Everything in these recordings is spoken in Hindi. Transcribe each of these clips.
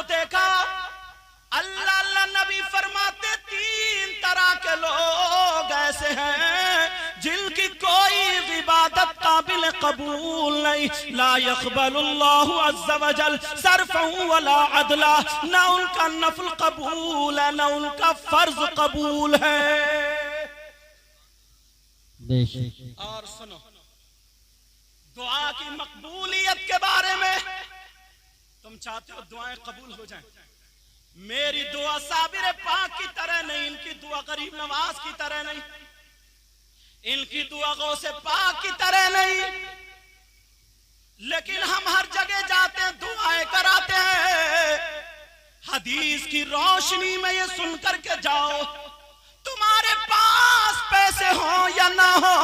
देखा, अल्लाह अल्लाह नबी फरमाते 3 तरह के लोग ऐसे हैं जिनकी कोई इबादत काबिल कबूल नहीं। ला यक़बलुल्लाहु अज़्ज़ा वजल सर्फ़न वला अदला, ना उनका नफल कबूल है ना उनका फर्ज कबूल है। और सुनो दुआ की मकबूलियत के बारे में, तुम चाहते हो दुआएं कबूल हो जाएं, मेरी दुआ साबिर पाक की तरह नहीं, इनकी दुआ गरीब नवाज की तरह नहीं, इनकी दुआ गौसे पाक की तरह नहीं, लेकिन हम हर जगह जाते हैं दुआएं कराते हैं। हदीस की रोशनी में ये सुन करके जाओ, तुम्हारे पास पैसे हो या ना हो,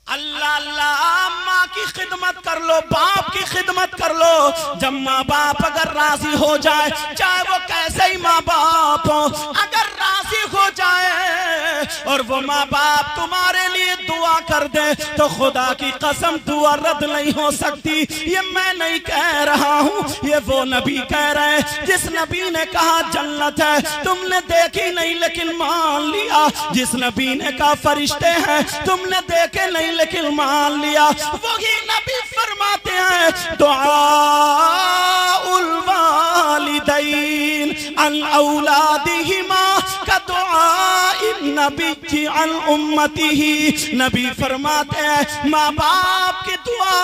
अल्लाह अल्लाह माँ की खिदमत कर लो, बाप की खिदमत कर लो। जब माँ बाप अगर राजी हो जाए, चाहे वो कैसे ही माँ बाप हो, अगर राजी हो जाए और वो माँ बाप तुम्हारे लिए दुआ कर दे, तो खुदा की कसम दुआ रद्द नहीं हो सकती। ये मैं नहीं कह रहा हूँ, ये वो नबी कह रहे हैं जिस नबी ने कहा जन्नत है तुमने देखी नहीं लेकिन मान लिया, जिस नबी ने कहा फरिश्ते हैं तुमने देखे नहीं लेकिन मान लिया, वही नबी फरमाते हैं दुआउल वालिदैन अन औलादिहिमा का दुआइन नबी अन उम्मतिही। नबी फरमाते हैं माँ बाप की दुआ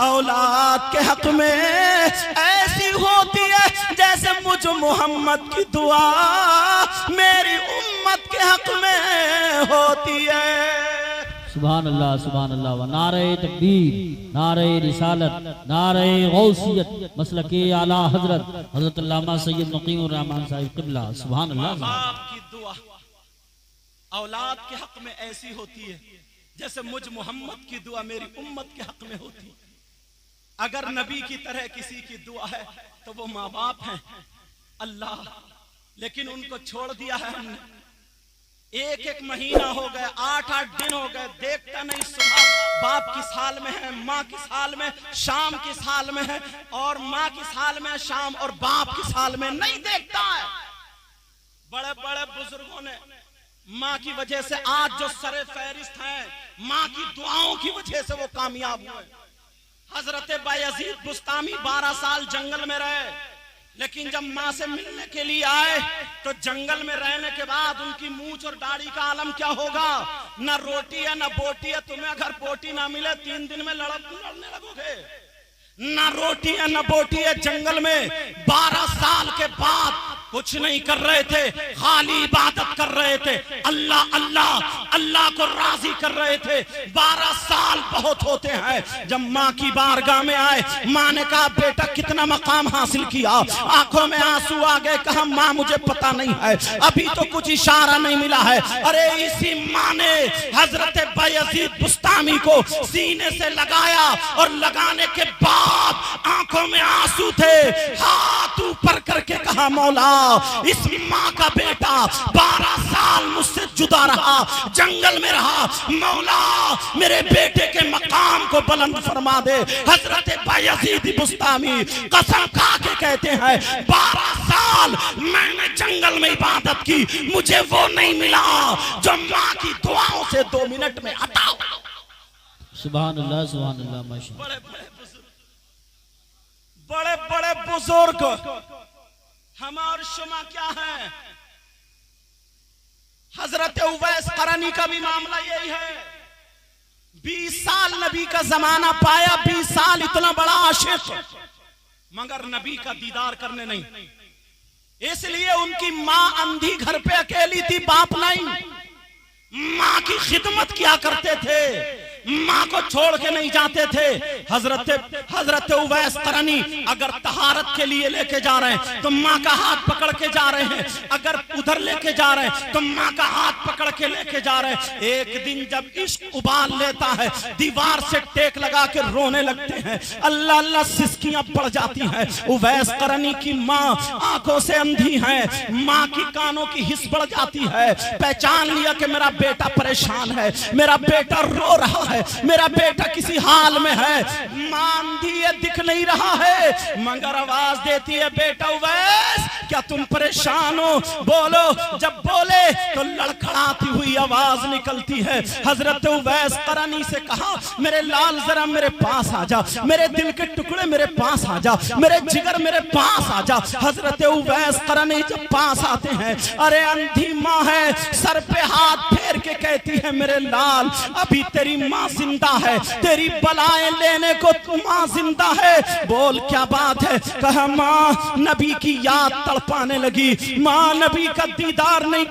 औलाद के हक में ऐसी होती है जैसे मुझ मोहम्मद की दुआ मेरी उम्मत के हक में होती है। सुभान अल्लाह सुभान अल्लाह। व नारे तकबीर, नारे रिसालत, नारे गौसियत, मसलके आला हजरत हजरत अल्लामा सैयद नकीमुर रहमान साहिब क़िबला। सुभान अल्लाह। बाप की दुआ औलाद के हक में ऐसी होती है जैसे मुझ मोहम्मद की दुआ मेरी उम्मत के हक में होती है। अगर नबी की तरह किसी की दुआ है तो वो माँ बाप हैं अल्लाह, लेकिन उनको छोड़ दिया है हमने। 1-1 महीना हो गए, 8-8 दिन हो गए, देखता नहीं। सुबह बाप की साल में है, माँ की साल में, शाम की साल में है, और माँ की साल में शाम, और बाप की साल में नहीं देखता है। बड़े बड़े बुजुर्गों ने माँ की वजह से आज जो सरे फहरिस्त हैं, माँ की दुआओं की वजह से वो कामयाब हुए। हजरत बायजीद बुस्तामी 12 साल जंगल में रहे, लेकिन जब माँ से मिलने के लिए आए तो जंगल में रहने के बाद उनकी मूंछ और दाढ़ी का आलम क्या होगा। ना रोटी है ना बोटी है, तुम्हें अगर बोटी ना मिले 3 दिन में लड़ने लगोगे। ना रोटी है ना बोटी है, जंगल में 12 साल के बाद कुछ नहीं कर रहे थे, खाली इबादत कर रहे थे, अल्लाह अल्लाह अल्लाह को राजी कर रहे थे। 12 साल बहुत होते हैं। जब माँ की बारगाह में आए, माँ ने कहा बेटा कितना मकाम हासिल किया। आंखों में आंसू आ गए, कहा माँ मुझे पता नहीं है, अभी तो कुछ इशारा नहीं मिला है। अरे इसी माँ ने हजरत बायजीद बुस्तामी को सीने से लगाया, और लगाने के बाद आंखों में आंसू थे, हाथ ऊपर करके कहा मौला इस माँ का बेटा 12 साल मुझसे जुदा रहा, जंगल में रहा, मौला मेरे बेटे के मकाम को बुलंद फरमा दे। हजरत बायजीद बुस्तामी कसम खा के कहते हैं 12 साल मैंने जंगल में इबादत की, मुझे वो नहीं मिला जो माँ की दुआओं से 2 मिनट में अता हो। सुभान अल्लाह सुभान अल्लाह। माशाअल्लाह। बड़े बड़े बुजुर्ग हम और शुमा क्या है। हजरत उवैस करनी का भी मामला यही है। 20 साल नबी का जमाना पाया, 20 साल इतना बड़ा आशिक, मगर नबी का दीदार करने नहीं। इसलिए उनकी माँ अंधी घर पे अकेली थी, बाप नहीं। माँ की खिदमत किया करते थे, माँ को छोड़ के नहीं जाते थे। हजरत उवैस करनी अगर तहारत के लिए लेके जा रहे हैं तो माँ का हाथ पकड़ के जा रहे हैं, अगर उधर लेके जा रहे हैं तो माँ का हाथ पकड़ के लेके जा रहे हैं। एक दिन जब इश्क उबाल लेता है, दीवार से टेक लगा के रोने लगते हैं, अल्लाह अल्लाह सिसकियां बढ़ जाती हैं। उवैस करनी की माँ आंखों से अंधी है, माँ की कानों की हिस्स बढ़ जाती है। पहचान लिया कि मेरा बेटा परेशान है, मेरा बेटा रो रहा है। है, मेरा बेटा किसी हाल में है, मांदी है, दिख नहीं रहा है, मगर आवाज देती है, बेटा उवैस क्या तुम परेशान हो, बोलो। जब बोले तो लड़खड़ाती हुई आवाज निकलती है। हजरत उवैस करनी से कहा, मेरे लाल जरा मेरे पास आ जा, मेरे दिल के टुकड़े मेरे पास आ जा, मेरे जिगर मेरे पास आ जा। हजरत उवैस करनी जब पास आते हैं, अरे अंधी माँ है, सर पे हाथ फेर के कहती है, मेरे लाल अभी तेरी माँ जिंदा है, तेरी बलाएं लेने को माँ जिंदा है, बोल क्या बात है। कहा माँ नबी की याद तड़पाने लगी, माँ नबी का दीदार नहीं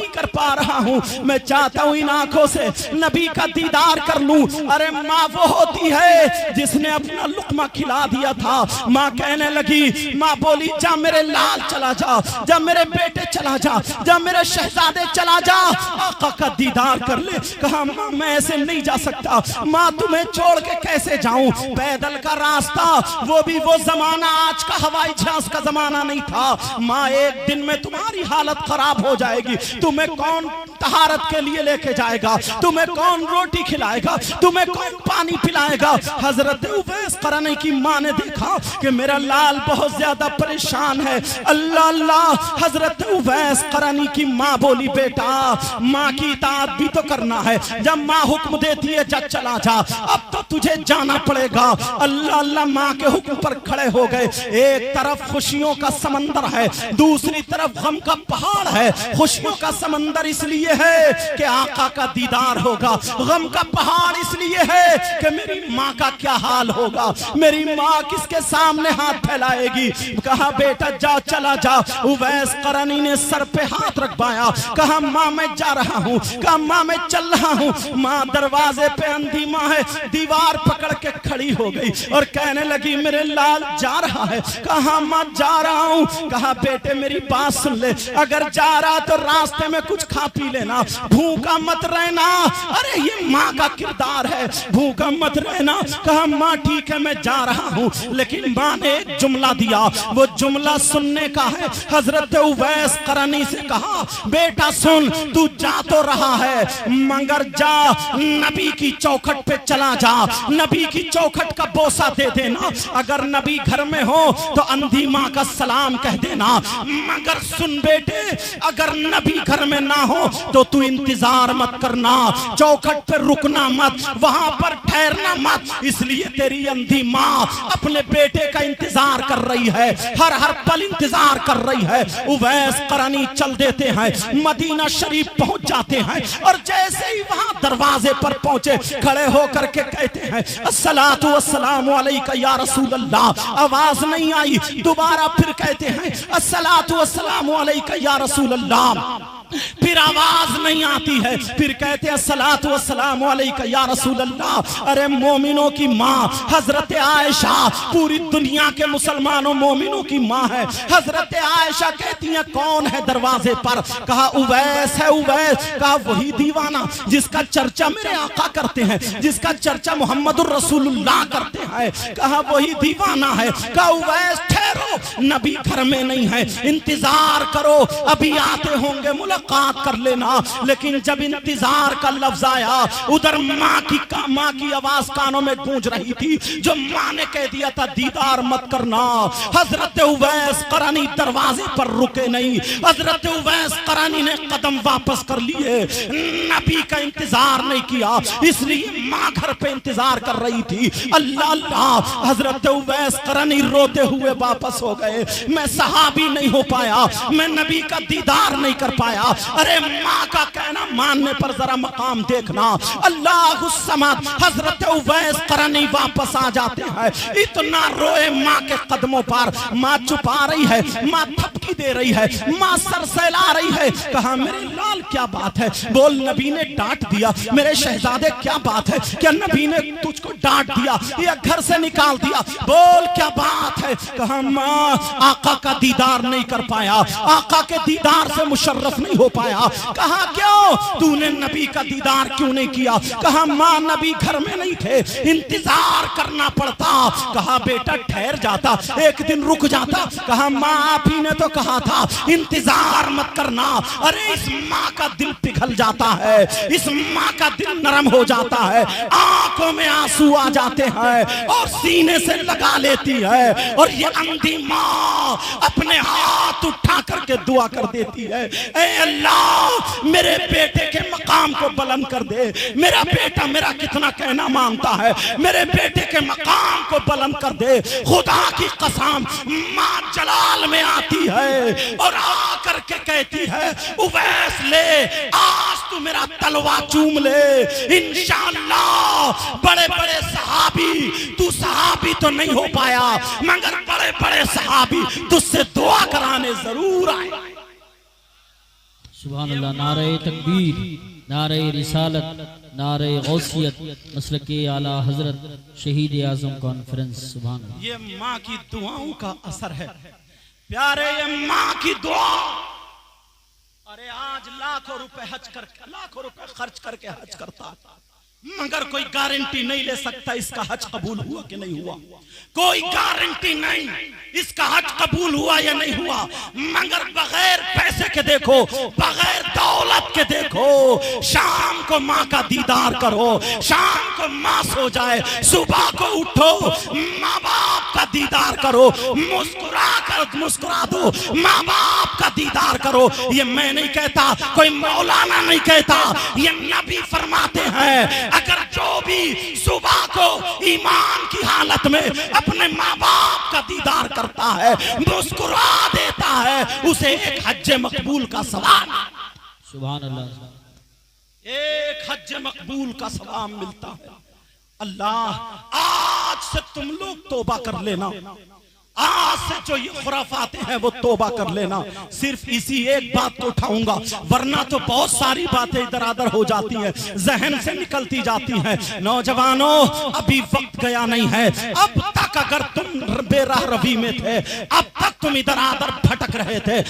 कर पा रहा हूँ, मैं चाहता हूँ इन आंखों से नबी का दीदार कर लूं। अरे माँ वो होती है जिसने अपना लुकमा खिला दिया था। माँ कहने लगी, माँ बोली जा मेरे लाल चला जा, जा मेरे बेटे चला जा, जा मेरे शहजादे चला जा, आका का दीदार कर ले। कहा माँ मैं ऐसे नहीं जा सकता, माँ तुम्हें छोड़ के कैसे जाऊं, पैदल का रास्ता, वो भी वो जमाना आज का हवाई जहाज का जमाना नहीं था। माँ एक दिन में तुम्हारी हालत खराब हो जाएगी, तुम्हें कौन तहारत के लिए लेके जाएगा, तुम्हें कौन रोटी खिलाएगा, तुम्हें कौन पानी पिलाएगा। हजरत उवैस करनी की माँ ने देखा कि मेरा लाल बहुत ज्यादा परेशान है। अल्लाह अल्लाह। हजरत उवैस करनी की माँ बोली, बेटा माँ की इताअत भी तो करना है, जब माँ हुक्म देती है जा चला जा, अब तो तुझे जाना पड़ेगा। अल्लाह अल्लाह। माँ के हुक्म पर खड़े हो गए। एक तरफ खुशियों का समंदर है, दूसरी तरफ गम का पहाड़ है। खुशियों का समंदर इसलिए है कि आका का दीदार होगा, गम का पहाड़ इसलिए है कि मेरी माँ का क्या हाल होगा, मेरी माँ किसके सामने हाथ फैलाएगी। कहा बेटा जा चला जा। उवैस करनी ने सर पे हाथ रखवाया, कहा माँ मैं जा रहा हूँ, कहा माँ मैं चल रहा हूँ। माँ दरवाजे पे अंधी माँ है, दीवार पकड़ के खड़ी हो गई और कहने लगी मेरे लाल जा रहा है। कहा माँ जा रहा हूँ। कहा बेटे मेरी बात सुन ले, अगर जा रहा तो रास्ते में कुछ खा पी लेना, भूखा मत रहना। अरे ये माँ का किरदार है, भूखा मत रहना। कहा माँ ठीक है मैं जा रहा हूँ, लेकिन माँ ने एक जुमला दिया, वो जुमला सुनने का है। हजरत उवैस करनी से कहा बेटा सुन, तू जा तो रहा है मगर जा नबी की चौखट पे चला जा, नबी की चौखट का बोसा दे देना। अगर नबी घर में हो तो अंधी माँ का सलाम कह देना, मगर सुन बेटे अगर नबी घर में ना हो तो तू इंतजार मत करना, चौखट पे रुकना मत, वहां पर ठहरना मत। इसलिए तेरी अंधी माँ अपने बेटे का इंतजार कर रही है, हर हर पल इंतजार कर रही है। उवैस करनी चल देते हैं, मदीना शरीफ पहुंच जाते हैं और जैसे ही वहां दरवाजे पर पहुंचे खड़े होकर के कहते हैं अस्सलातु वस्सलामु अलैका या रसूल अल्लाह। आवाज नहीं आई, दोबारा फिर कहते हैं अस्सलातु वस्सलामु अलैका या रसूल अल्लाह। फिर आवाज नहीं आती है, फिर कहते हैं सलातु वस्सलामु अलैका या रसूल अल्लाह। अरे मोमिनों की माँ हजरत आयशा पूरी दुनिया के मुसलमानों मोमिनों की माँ है। हजरत आयशा कहती हैं कौन है दरवाजे पर? कहा उवैस है। उवैस कहा वही दीवाना जिसका चर्चा मेरे आका करते हैं, जिसका चर्चा मोहम्मदुर रसूलुल्लाह करते हैं। कहा वही दीवाना है। कहा उवैस ठहरो, नबी घर में नहीं है, इंतजार करो, अभी आते होंगे, मुलाकात कर लेना। लेकिन जब इंतजार का लफ्ज आया, उधर माँ की आवाज कानों में गूंज रही थी, जो माँ ने कह दिया था दीदार मत करना। हजरत उवैस करनी दरवाजे पर रुके नहीं, हजरत उवैस करनी ने कदम वापस कर लिए, नबी का इंतजार नहीं किया, इसलिए माँ घर पे इंतजार कर रही थी। अल्लाह अल्लाह। हजरत उवैस करनी रोते हुए वापस हो गए, मैं सहाबी नहीं हो पाया, मैं नबी का दीदार नहीं कर पाया। अरे माँ का कहना मानने पर जरा मकाम देखना। अल्लाह समद। हजरत उवैस करनी वापस आ जाते हैं, इतना रोए माँ के कदमों पर। माँ छुपा रही है, माँ थपकी दे रही है, माँ सर सहला रही है। कहा मेरे लाल क्या बात है? बोल नबी ने डांट दिया। मेरे शहजादे क्या बात है? क्या नबी ने तुझको डांट दिया या घर से निकाल दिया? बोल क्या बात है? कहा माँ आका का दीदार नहीं कर पाया, आका के दीदार से मुशर्रफ नहीं हो पाया। कहा क्यों? तूने नबी का दीदार क्यों नहीं किया? कहा माँ नबी घर में नहीं थे, इंतजार करना पड़ता। कहा बेटा ठहर जाता, एक दिन रुक जाता। कहा माँ आप ही ने तो कहा था इंतजार मत करना। अरे इस माँ का दिल पिघल जाता है, इस माँ का दिल नरम हो जाता है, आंखों में आंसू आ जाते हैं और सीने से लगा लेती है। और ये अंधी माँ अपने हाथ उठा करके दुआ कर देती है, ऐ अल्लाह मेरे बेटे के मकाम को बुलंद कर दे। मेरा बेटा मेरा कितना कहना मानता है, मेरे बेटे के मकाम को बुलंद कर दे। खुदा की कसम माँ जलाल में आती है और आकर के कहती है, उवैस ले आज तू मेरा तलवा चूम ले, इंशाअल्लाह बड़े बड़े सहाबी, तू सहाबी तो नहीं हो पाया मगर बड़े बड़े सहाबी तुझसे दुआ कराने जरूर आए। सुभान अल्लाह। नारे तकबीर, नारे रिसालत, नारे गौसियत, मसलके आला हजरत शहीद आजम कॉन्फ्रेंस। सुभान अल्लाह। ये माँ की दुआओं का असर है प्यारे, ये माँ की दुआ। अरे आज लाखों रुपए खर्च करके हज करता मगर कोई गारंटी नहीं ले सकता इसका हज कबूल हुआ कि नहीं हुआ। कोई गारंटी नहीं इसका हज कबूल हुआ या नहीं हुआ। मगर बगैर पैसे के देखो, बगैर दौलत के देखो, शाम को माँ का दीदार करो, शाम को माँ सो जाए, सुबह को उठो, माँ बाप का दीदार करो, मुस्कुरा दो, माँ बाप का दीदार करो। ये मैं नहीं कहता, कोई मौलाना नहीं कहता, ये नबी फरमाते हैं अगर जो भी सुबह को ईमान की हालत में अपने माँ बाप का दीदार करता है, मुस्कुरा देता है, उसे एक हज मकबूल का सवाब, सुभान अल्लाह, एक हज मकबूल का सवाब मिलता है। अल्लाह आज से तुम लोग तौबा कर लेना, आज से जो ये खुराफाते हैं वो तौबा कर लेना। सिर्फ इसी एक बात को उठाऊंगा, वरना तो बहुत सारी बातें इधर उधर हो जाती हैं, जहन से निकलती जाती हैं। नौजवानों अभी वक्त गया नहीं है, अब तक अगर तुम बेराह रवी में थे, अब तक तुम इधर उधर भटक रहे थे,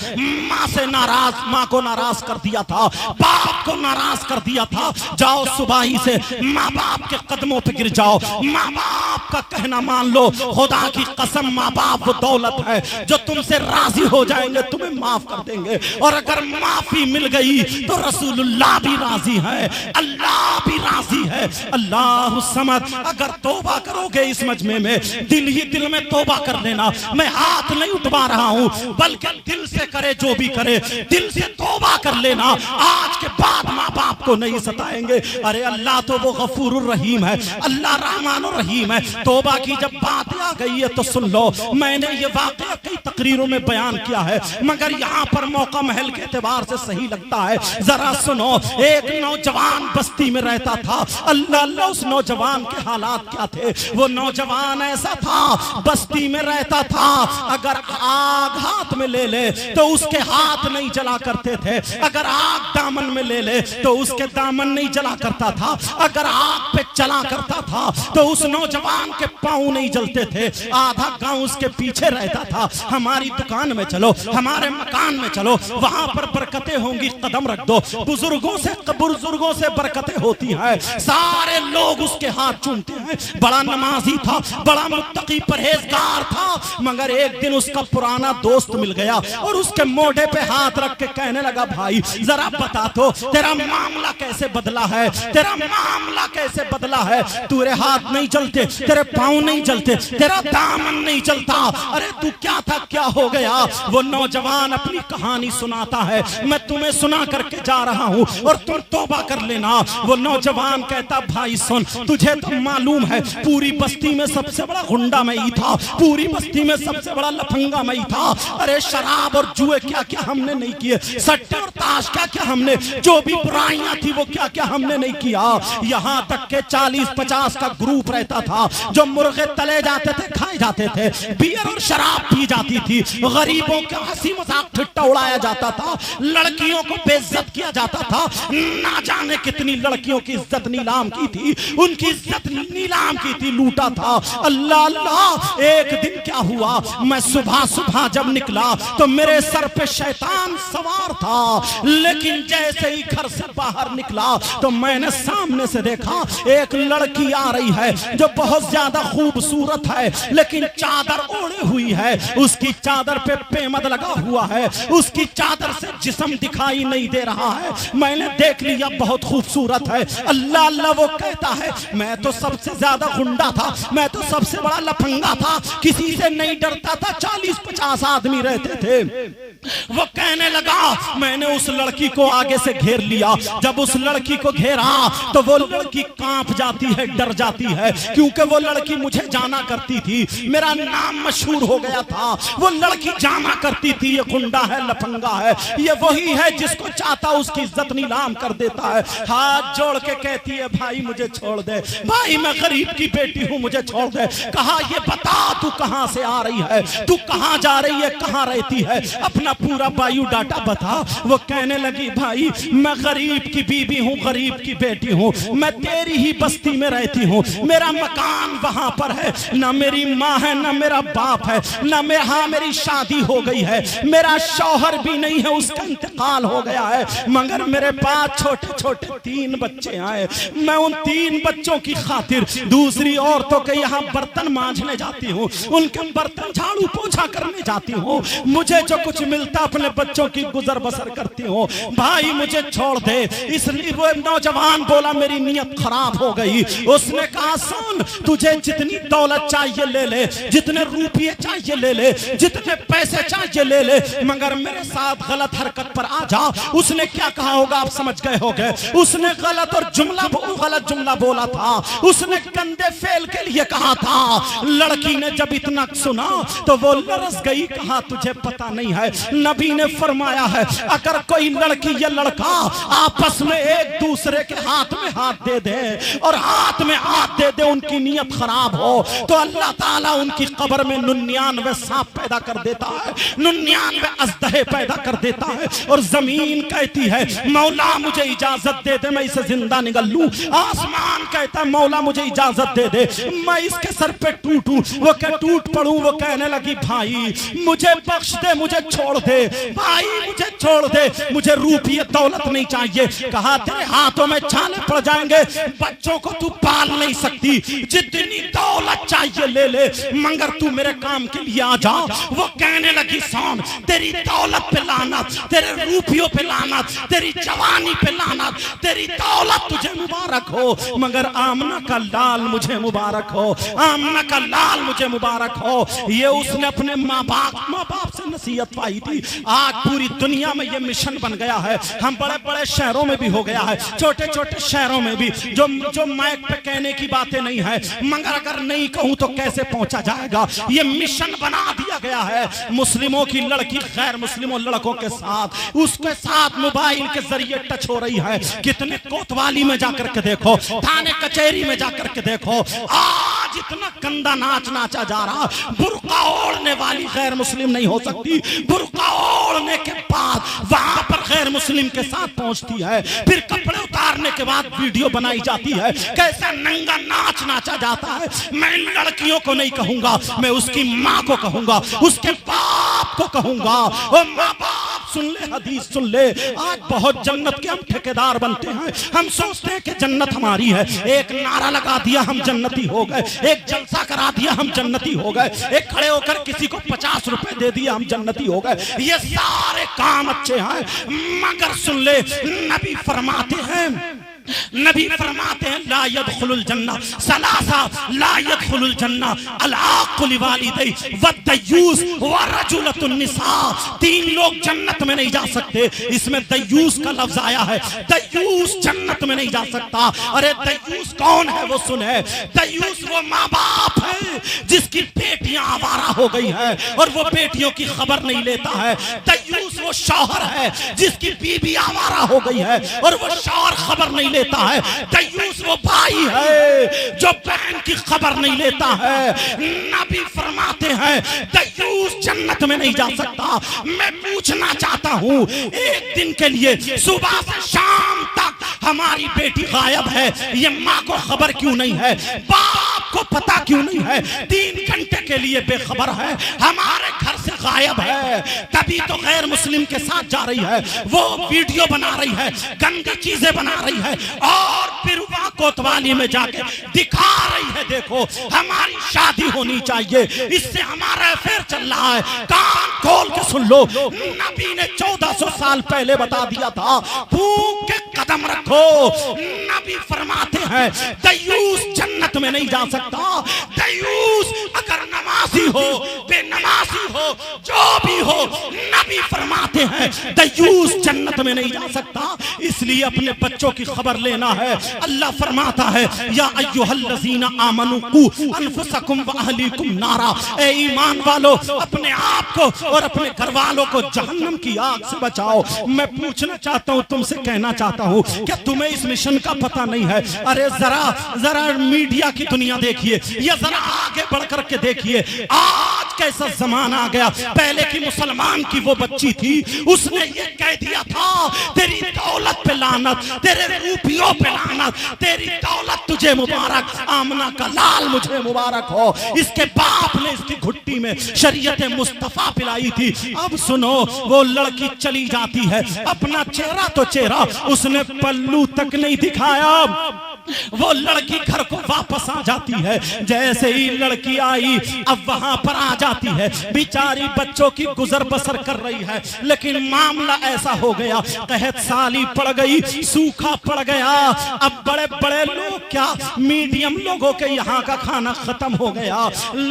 माँ से नाराज, माँ को नाराज कर दिया था, बाप को नाराज कर दिया था, जाओ सुबाही से माँ बाप के कदमों पे गिर जाओ, माँ बाप का कहना मान लो। खुदा की कसम माँ बाप वो दौलत है जो तुमसे राजी हो जाएंगे, तुम्हें माफ कर देंगे। और अगर माफी मिल गई तो रसूलुल्लाह भी राजी है, अल्लाह भी राजी है। अल्लाह समद। अगर तौबा करोगे इस मजमे में, दिल ही दिल में तौबा कर लेना। मैं हाथ नहीं उठवा रहा हूं, बल्कि दिल से करे जो भी करे, दिल से तौबा कर लेना। आज के बाद माँ बाप को नहीं सताएंगे। अरे अल्लाह तो वो गफूरुर रहीम है, अल्लाह रहमानुर रहीम है। तौबा की जब बात आ गई है तो सुन लो, मैंने ये वाकया कई तकरीरों में बयान किया है, मगर यहाँ पर मौका महल के एतबार से सही लगता है। जरा सुनो, एक नौजवान बस्ती में रहता था। अल्लाह अल्लाह, उस नौजवान के हालात क्या थे। वो नौजवान ऐसा था, बस्ती में रहता था, अगर आग हाथ में ले ले तो उसके हाथ नहीं जला करते थे, अगर आग दामन में ले ले तो उसके दामन नहीं जला करता था, अगर आग पे चला करता था तो उस नौजवान के पांव नहीं जलते थे। आधा गांव उसके पीछे रहता था। हमारी दुकान में चलो, हमारे मकान में चलो, वहां पर बरकतें होंगी, कदम रख दो। बुजुर्गों से बरकतें होती हैं। सारे लोग उसके हाथ चूमते हैं। बड़ा नमाजी था, बड़ा मुत्तकी परहेजगार था, मगर एक दिन उसका पुराना दोस्त मिल गया और उसके मोढे पे हाथ रख के कहने लगा, भाई जरा बता तो तेरा मामला कैसे बदला है, तेरा मामला कैसे बदला है। तेरे हाथ नहीं चलते, तेरे पांव नहीं चलते, तेरा दामन नहीं चलता। अरे तू क्या था, क्या हो गया। वो नौजवान अपनी कहानी सुनाता है, मैं तुम्हें सुना करके जा रहा हूं और तुम तौबा कर लेना। वो नौजवान कहता, भाई सुन, तुझे तो मालूम है पूरी बस्ती में सबसे बड़ा गुंडा मैं ही था, पूरी बस्ती में सबसे बड़ा लफंगा मैं ही था। अरे शराब और जुए क्या क्या हमने नहीं किए, सट्टे और ताश क्या क्या हमने, जो भी बुराइयां थी वो क्या क्या हमने नहीं किया। यहाँ तक के 40-50 का ग्रुप रहता था, जो मुर्गे तले जाते थे, खाए जाते थे, बियर और शराब पी जाती थी, गरीबों का हंसी मजाक ठट्टा उड़ाया जाता था, लड़कियों को बेइज्जत किया जाता था। ना जाने कितनी लड़कियों की इज्जत नीलाम की थी, उनकी इज्जत नीलाम की थी, लूटा था। अल्लाह अल्लाह, एक दिन क्या हुआ, मैं सुबह सुबह जब निकला तो मेरे सर पे शैतान सवार था, लेकिन जैसे ही घर से बाहर निकला तो मैंने सामने से देखा एक लड़की आ रही है जो बहुत ज्यादा खूबसूरत है, लेकिन चादर ओढ़े हुई है, उसकी चादर पे पेमद लगा हुआ है, उसकी चादर से जिस्म दिखाई नहीं दे रहा है। मैंने देख लिया बहुत खूबसूरत है। अल्लाह अल्लाह वो कहता है मैं तो सबसे ज्यादा गुंडा था, मैं तो सबसे बड़ा लफंगा था, किसी से नहीं डरता था, 40-50 आदमी रहते थे। वो कहने लगा मैंने उस लड़की को आगे से घेर लिया, जब उस लड़की को घेरा तो वो लड़की कांप जाती है, डर जाती है, क्योंकि वो लड़की मुझे जाना करती थी, मेरा नाम मशहूर हो गया था। वो लड़की जाना करती थी ये गुंडा है, लफंगा है, ये वही है जिसको चाहता उसकी इज्जत नीलाम कर देता है। हाथ जोड़ के कहती है भाई मुझे छोड़ दे, भाई मैं गरीब की बेटी हूँ, मुझे छोड़ दे। कहा ये बता तू कहां से आ रही है, तू कहां जा रही है, कहां रहती है, अपना पूरा बायोडाटा बता। वो कहने लगी भाई मैं गरीब की बीबी हूँ, गरीब की बेटी हूँ, मैं तेरी ही बस्ती में रहती हूँ, मेरा मकान वहां पर है, ना मेरी माँ है ना मेरा बाप है, ना मेरी शादी हो गई है, मेरा शौहर भी नहीं है, उसका इंतकाल हो गया है, मगर मेरे पास छोटे छोटे 3 बच्चे आए। मैं उन 3 बच्चों की खातिर दूसरी औरतों के यहाँ बर्तन मांझने जाती हूँ, उनके बर्तन झाड़ू पोछा करने जाती हूँ, मुझे जो कुछ मिलता अपने बच्चों की गुजर बसर करती हूँ, भाई मुझे छोड़ दे। इसलिए वो नौजवान बोला मेरी नीयत खराब हो गई। उसने कहा सुन तुझे जितनी दौलत चाहिए ले ले, जितने रुपये चाहिए ले ले, जितने पैसे चाहिए ले ले, मगर मेरे साथ गलत हरकत पर आ जा। उसने क्या कहा होगा आप समझ गए होंगे, उसने गलत जुमला बोला था, उसने गंदे फेल के लिए कहा था। लड़की ने जब इतना सुना तो वो लरस गई, कहा तुझे पता नहीं है, नबी ने फरमाया है अगर कोई लड़की या लड़का आपस में एक दूसरे के हाथ में हाथ दे दे और हाथ में हाथ दे दे, उनकी नीयत खराब हो तो अल्लाह ताला उनकी कब्र में 99 सांप पैदा कर देता है, 99 अजदहे पैदा कर देता है। और जमीन कहती है मौला मुझे इजाजत दे दे मैं इसे जिंदा निगल लूं, आसमान कहता है मौला मुझे इजाजत दे दे मैं इसके सर पे टूटूं, वो क्या टूट पड़ूं। वो कहने लगी भाई मुझे बख्श दे, मुझे छोड़ दे, भाई मुझे छोड़ दे, मुझे रुपये दौलत नहीं चाहिए। कहा तेरे हाथों में छाले पड़ जाएंगे, बच्चों को तू पाल नहीं सकती, जितनी दौलत चाहिए ले ले, मगर तू मेरे काम के लिए आ जा। वो कहने लगी सोन तेरी दौलत पे लानत, तेरे रुपयों पे लानत, तेरी जवानी पे लानत, तेरी दौलत तुझे मुबारक हो, मगर आमना का लाल मुझे मुबारक हो, आमना का लाल मुझे मुबारक हो। ये उसने अपने माँ बाप से नसीहत पाई थी। आज पूरी दुनिया में ये मिशन बन गया है, हम बड़े बड़े शहरों में भी हो गया है, छोटे छोटे शहरों में भी, जो माइक पे कहने की बातें नहीं है, मगर अगर नहीं कहूं तो कैसे पहुंचा जाएगा। ये मिशन बना दिया गया है। मुस्लिमों की लड़की गैर मुस्लिमों लड़कों के साथ, उसके साथ मोबाइल के जरिए टच हो रही है। कितने कोतवाली में जाकर के देखो, थाने कचहरी में जाकर के देखो, आज इतना गंदा नाच नाचा जा रहा। बुर्का ओढ़ने वाली गैर मुस्लिम नहीं हो सकती, बुर्का ओढ़ने के बाद वहां पर गैर मुस्लिम के साथ पहुंचती है, फिर कपड़े उतारने के बाद वीडियो बनाई जाती है, कैसा नंगा नाच नाचा जाता है। मैं लड़कियों को नहीं कहूंगा, मैं उसकी माँ को कहूंगा, उसके बाप को कहूंगा। और माँ बाप सुन ले, हदीस सुन ले। आज बहुत जन्नत के हम ठेकेदार बनते हैं, हम सोचते हैं कि जन्नत हमारी है। एक नारा लगा दिया हम जन्नती हो गए, एक जलसा करा दिया हम जन्नती हो गए, एक खड़े होकर किसी को 50 रुपए दे दिया हम जन्नती हो गए। ये सारे काम अच्छे हैं, मगर सुन ले नबी फरमाते हैं ला यदखुलुल जन्ना सलासा, ला यदखुलुल जन्ना अल-आक़िल वालिदै वद्दयूस व रजुलतुन निसा। 3 लोग जन्नत में नहीं जा सकते। इसमें दयूस का लफ्ज आया है, दयूस जन्नत में नहीं जा सकता। अरे दयूस कौन है वो सुने, दयूस वो माँ बाप है जिसकी बेटियां आवारा हो गई है और वो बेटियों की खबर नहीं लेता है। दयूस वो शौहर है जिसकी बीबी आवारा हो गई है और वो शौहर खबर नहीं लेता है। दयूस वो भाई है जो बहन की खबर नहीं लेता है। नबी फरमाते हैं दयूस जन्नत में नहीं जा सकता। मैं पूछना चाहता हूँ, एक दिन के लिए सुबह से शाम तक हमारी बेटी गायब है, ये माँ को खबर क्यों नहीं है, बाप आपको पता क्यों नहीं है? 3 घंटे के लिए बेखबर है, हमारे घर से गायब है। तभी तो गैर मुस्लिम के साथ जा रही है, वो वीडियो बना रही है, गंदी चीजें बना रही है और फिर वहां कोतवाली में जाके दिखा रही है, देखो हमारी शादी होनी चाहिए, इससे हमारा अफेयर चल रहा है। कान खोल के सुन लो, नबी ने 1400 साल पहले बता दिया था, फूंक के कदम रखो। नबी फरमाते हैं दयूस जन्नत में नहीं जा सकता। दयूस अगर नमाजी हो, बेनमाजी हो, जो भी हो, नबी फरमाते हैं दयूस जन्नत में नहीं जा सकता। इसलिए अपने बच्चों की खबर लेना है। अल्लाह फरमाता है या अय्युहल्लज़ीना आमनू कू अनफुसकुम व अहलीकुम नारा, ए ईमान वालो अपने आप को और अपने घर वालों को जहन्नम की आग से बचाओ। मैं पूछना चाहता हूँ, तुमसे कहना चाहता हूँ, क्या तुम्हें इस मिशन का पता नहीं है? अरे जरा मीडिया की दुनिया देखिए, या जरा आगे बढ़ करके देखिए, आज कैसा जमाना आ गया। पहले की मुसलमान की वो बच्ची थी, उसने ये कह दिया था तेरी दौलत पे लानत, तेरे रूपियों पे लानत, तेरी दौलत तुझे मुबारक, आमना का लाल मुझे मुबारक हो। इसके बाप ने इसकी घुट्टी में शरीयत मुस्तफा पिलाई थी। अब सुनो, वो लड़की चली जाती है, अपना चेहरा तो चेहरा उसने पल्लू तक नहीं दिखाया। वो लड़की घर को वापस आ जाती है। जैसे ही लड़की आई, अब वहां पर आ जाती है, बेचारी बच्चों की गुजर बसर कर रही है। लेकिन मामला ऐसा हो गया, कहत साली पड़ गई, सूखा पड़ गया। अब बड़े बड़े लोग क्या, मीडियम लोगों के यहाँ का खाना खत्म हो गया।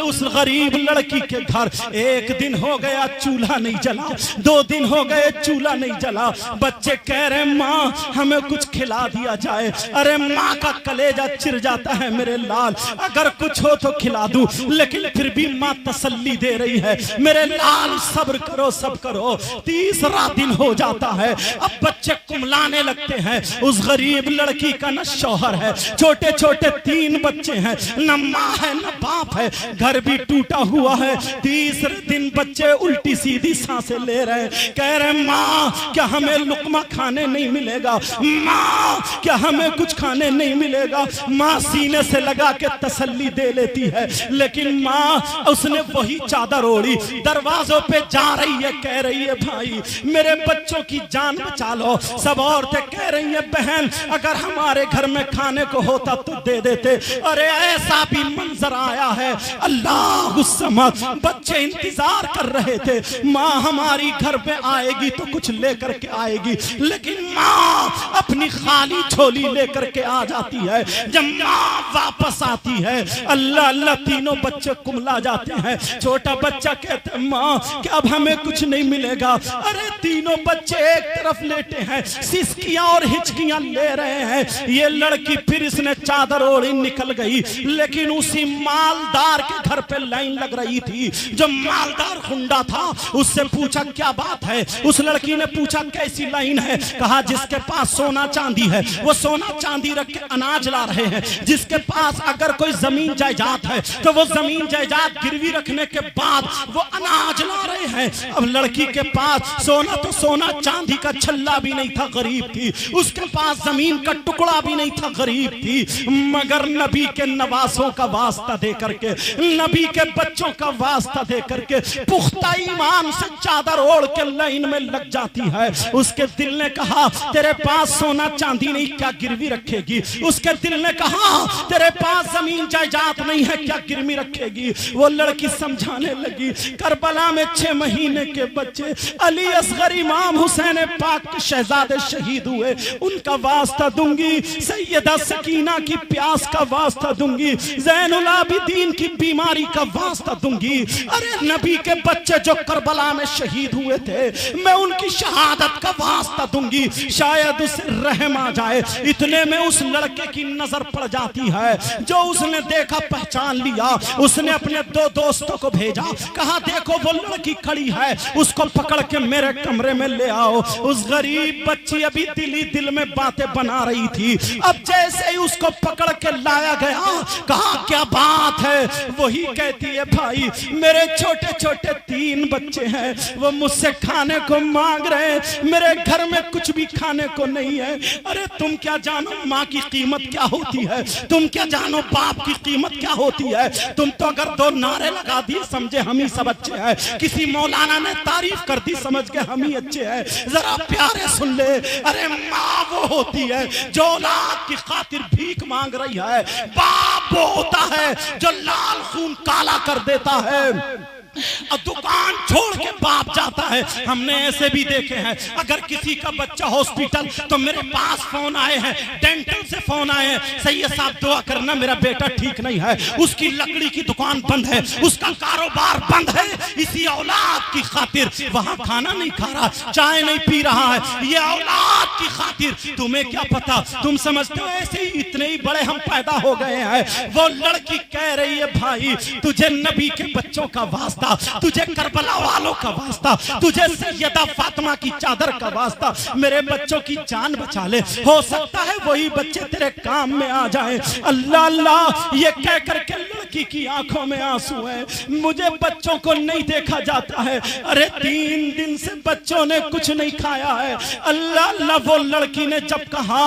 उस गरीब लड़की के घर 1 दिन हो गया चूल्हा नहीं जला, 2 दिन हो गए चूल्हा नहीं जला। बच्चे कह रहे माँ हमें कुछ खिला दिया जाए। अरे माँ का कलेजा चिर जाता है मेरे लाल, अगर कुछ हो तो खिला दूं। लेकिन फिर भी माँ तसल्ली दे रही है, मेरे लाल सब्र करो, सब करो। 3रा दिन हो जाता है, अब बच्चे कुमलाने लगते हैं। उस गरीब लड़की का न शौहर है, छोटे छोटे 3 बच्चे हैं, न माँ है न बाप है, घर भी टूटा हुआ है। 3रे दिन बच्चे उल्टी सीधी सांसें ले रहे हैं, कह रहे माँ क्या हमें लुकमा खाने नहीं मिलेगा, माँ क्या हमें कुछ खाने नहीं मिलेगा। माँ सीने से लगा के तसल्ली दे लेती है, लेकिन माँ उसने वही चादर ओढ़ी, दरवाजों पे जा रही है, कह रही है भाई मेरे बच्चों की जान बचा लो। सब औरतें कह रही है बहन अगर हमारे घर में खाने को होता तो दे देते। अरे ऐसा भी मंजर आया है, अल्लाह समद, बच्चे इंतजार कर रहे थे, माँ हमारी घर पे आएगी तो कुछ लेकर के आएगी, लेकिन माँ अपनी खाली झोली लेकर के आ जाती है। जब माँ वापस आती है, अल्लाह अल्लाह, तीनों बच्चे कुमला जाते हैं। छोटा बच्चा कहता है माँ क्या अब हमें कुछ नहीं मिलेगा। अरे तीनों बच्चे एक तरफ लेटे हैं, सिसकियां और हिचकियां ले रहे हैं। ये लड़की फिर इसने चादर ओढ़ी निकल गई, लेकिन उसी मालदार के घर पे लाइन लग रही थी। जो मालदार गुंडा था उससे पूछा क्या बात है। उस लड़की ने पूछा कैसी लाइन है। कहा जिसके पास सोना चांदी है वो सोना चांदी रख के अनाज ला रहे हैं, जिसके पास अगर कोई जमीन जायदाद है तो वो जमीन जायदाद गिरवी रखने के बाद वो अनाज ला रहे हैं। अब लड़की के पास सोना तो सोना, चांदी का छल्ला भी नहीं था, गरीब थी। उसके पास जमीन का टुकड़ा भी नहीं था, गरीब थी। मगर नबी के नवासों का वास्ता दे करके, नबी के बच्चों का वास्ता दे करके पुख्ता ईमान से चादर ओढ़ के लाइन में लग जाती है। उसके दिल ने कहा तेरे पास सोना चांदी नहीं, क्या गिरवी रखेगी। उसके दिल ने कहा तेरे पास जमीन जायदाद नहीं है, क्या गिरवी रखेगी। वो लड़की समझाने लगी करबला में 6 महीने के बच्चे अली असगर इमाम हुसैन पाक के शहजादे शहीद हुए, उनका वास्ता दूंगी। सैयदा सकीना की प्यास का वास्ता दूंगी, ज़ैनुल आबिदीन की बीमारी का वास्ता दूंगी। अरे नबी के बच्चे जो करबला में शहीद हुए थे, मैं उनकी शहादत का वास्ता दूंगी, शायद उसे रहम आ जाए। इतने में उस लड़के की नजर पड़ जाती है, जो उसने देखा पहचान लिया। उसने अपने 2 दोस्तों को भेजा, कहा देखो वो लड़की खड़ी गई है, उसको पकड़ के मेरे कमरे में ले आओ। उस गरीब बच्ची अभी दिल ही दिल में बातें बना रही थी। अब जैसे ही उसको पकड़ के लाया गया, कहा क्या बात है? वही कहती है भाई मेरे छोटे छोटे 3 बच्चे हैं, वो मुझसे खाने को मांग रहे हैं, मेरे घर में कुछ भी खाने को नहीं है। अरे तुम क्या जानो माँ की कीमत क्या होती है? तुम क्या जानो बाप की कीमत क्या होती है? तुम तो अगर 2 नारे लगा दिए समझे हम ही सब अच्छे हैं, किसी मौलाना ने तारीफ कर दी समझ के हम ही अच्छे हैं। जरा प्यारे सुन ले, अरे माँ वो होती है जो औलाद की खातिर भीख मांग रही है, बाप वो होता है जो लाल खून काला कर देता है। अब दुकान छोड़ के बाप जाता है, हमने ऐसे भी देखे हैं। अगर किसी का बच्चा हॉस्पिटल, तो मेरे पास फोन आए हैं, डेंटल से फोन आए हैं, सैयद साहब दुआ करना मेरा बेटा ठीक नहीं है, उसकी लकड़ी की दुकान बंद है, उसका कारोबार बंद है, इसी औलाद की खातिर वहां खाना नहीं खा रहा, चाय नहीं पी रहा है, ये औलाद की खातिर। तुम्हें क्या पता, तुम समझते हो ऐसे ही इतने ही बड़े हम पैदा हो गए हैं। वो लड़की कह रही है भाई तुझे नबी के बच्चों का वास्ता, तुझे करबला वालों का वास्ता, तुझे सैयदा फातिमा की चादर का वास्ता, मेरे बच्चों की जान बचा ले, हो सकता है वही बच्चे तेरे काम में आ जाए। अल्लाह अल्लाह ये कह करके लड़की की आंखों में आंसू है, मुझे बच्चों को नहीं देखा जाता है। अरे 3 दिन से बच्चों ने कुछ नहीं खाया है। अल्लाह अल्लाह वो लड़की ने जब कहा,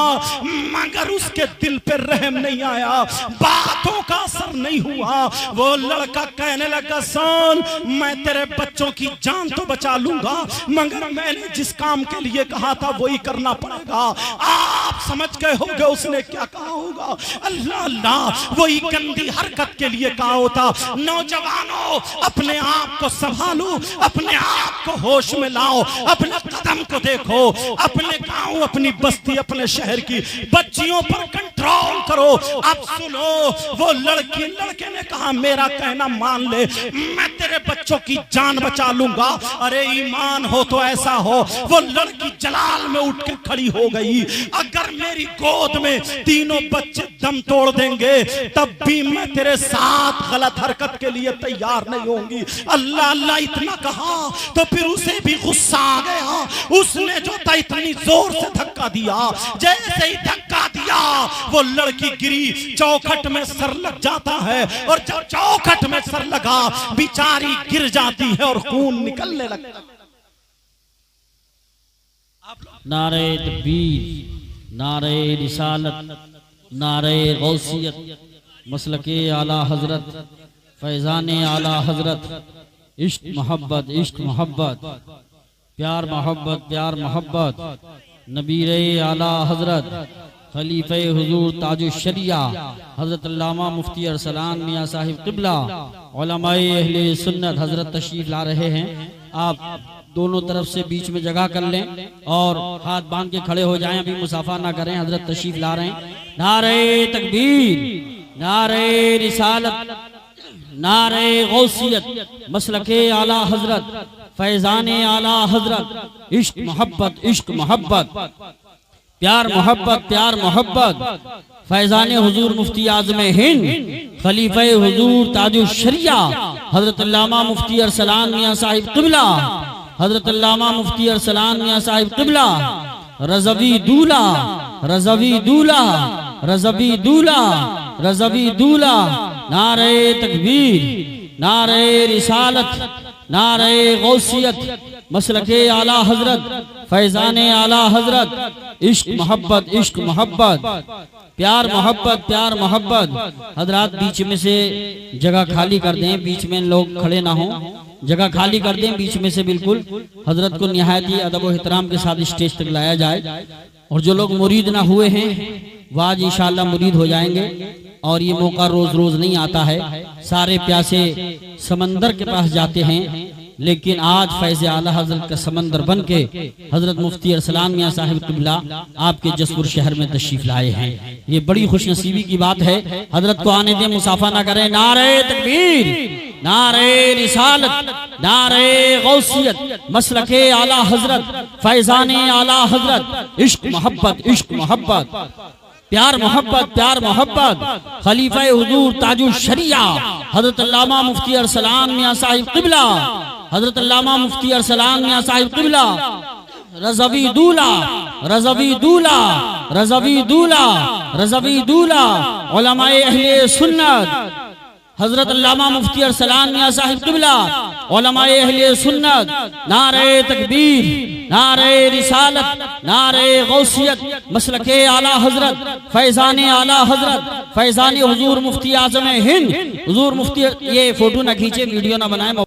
मगर उसके दिल पे रहम नहीं आया, बातों का असर नहीं हुआ। वो लड़का कहने लगा सुन, मैं तेरे बच्चों की जान तो बचा लूंगा, मगर मैंने जिस काम के लिए कहा था वही करना पड़ेगा। आप समझ गए होंगे उसने क्या कहा होगा। अल्लाह अल्लाह वही गंदी हरकत के लिए कहा होता। नौजवानों अपने आप को संभालो, अपने आप को होश में लाओ, अपने कदम को देखो, अपने गांव अपनी बस्ती अपने शहर की बच्चियों पर कंट्रोल करो। अब सुनो, वो लड़के ने कहा मेरा कहना मान ले, मैं तेरे बच्चों की जान बचा लूंगा। अरे ईमान हो तो ऐसा हो। वो लड़की जलाल में उठ के खड़ी हो गई, अगर मेरी गोद में 3 बच्चे दम तोड़ देंगे तब भी मैं तेरे साथ गलत हरकत के लिए तैयार नहीं होंगी। अल्लाह अल्लाह इतना कहा तो फिर उसे भी गुस्सा आ गया। उसने जो था इतनी जोर से धक्का दिया, जैसे ही धक्का दिया वो लड़की गिरी, चौखट में सर लग जाता है, और जब चौखट में सर लगा बेचारी गिर जाती है और खून निकलने लगता है। नारे तकबीर, नारे रिसालत, नारे गौसियत, मसलके आला हजरत, फैजाने आला हजरत, इश्क मोहब्बत, इश्क मोहब्बत, प्यार मोहब्बत, प्यार मोहब्बत, नबीरे आला हजरत, खलीफे हुजूर ताजुश शरिया हजरत अल्लामा मुफ्ती अरसलान मियाँ साहिब क़िबला, उलमाए अहले सुन्नत हजरत तशरीफ ला रहे हैं। आप दोनों तरफ से बीच में जगह कर लें और हाथ बांध के खड़े हो जाएं, अभी मुसाफा ना करें, हजरत तशरीफ ला रहे हैं। नारे तकबीर, नारे रिसालत, नारे गौसियत, मसलके आला हजरत, फैजाने आला हजरत, इश्क मोहब्बत, इश्क मोहब्बत, प्यार मोहब्बत, प्यार मोहब्बत, फैजाने हुजूर मुफ्ती आज़म हिंद, खलीफे हुजूर ताजुश शरिया हजरत अल्लामा मुफ्ती अरसलान मियाँ साहिब क़िबला, हजरत अल्लामा मुफ्ती अरसलान मियाँ साहिब क़िबला, रज़वी दूला, रज़वी दूला, रज़वी दूला, रज़वी दूला। नारे तकबीर, नारे रिसालत, नारे गौसियत, मसलके आला हजरत, फैजाने आला हजरत, इश्क मोहब्बत, इश्क मोहब्बत, प्यार मोहब्बत, प्यार मोहब्बत। हजरात बीच में से जगह खाली कर दें, बीच में लोग खड़े ना हो, जगह खाली कर दें बीच में से बिल्कुल। हजरत को निहायत ही अदब और एहतराम के साथ स्टेज तक लाया जाए, और जो लोग मुरीद ना हुए हैं वह आज इंशाअल्लाह मुरीद हो जाएंगे। और ये मौका रोज रोज नहीं आता है, सारे प्यासे समंदर के पास जाते हैं, लेकिन आज फैज़ आला हजरत का समंदर बन के हजरत मुफ्ती अरसलान मियाँ साहिब क़िबला आपके जसपुर शहर में तशरीफ लाए हैं। ये बड़ी खुशनसीबी की बात है। हजरत को आने दें, मुसाफा ना करें। नारे तकबीर, नारे रिसालत, नारे गौसियत, मसलके आला हजरत, फैजाने आला हजरत, इश्क मोहब्बत, इश्क मोहब्बत, प्यार मोहब्बत खलीफा हुजूर ताजुल शरिया हजरत अल्लामा मुफ्ती अरसलान मियां साहिब क़िबला, हजरत अल्लामा मुफ्ती अरसलान मियां साहिब क़िबला, रज़वी दूला रज़वी दूला रज़वी दूला रज़वी दूला उलमाए अहले सुन्नत हजरत अल्लामा मुफ्ती अरसलान मियां साहिब क़िबला, उलमाए अहले सुन्नत, नारे तकबीर, नारे रिसालत, नारे गौसियत, मसलके आला हजरत, फैज़ाने आला हजरत, फैज़ाने हुजूर मुफ्ती आज़म हिंद, हुजूर मुफ्ती। ये फोटो ना खींचे, वीडियो ना बनाए।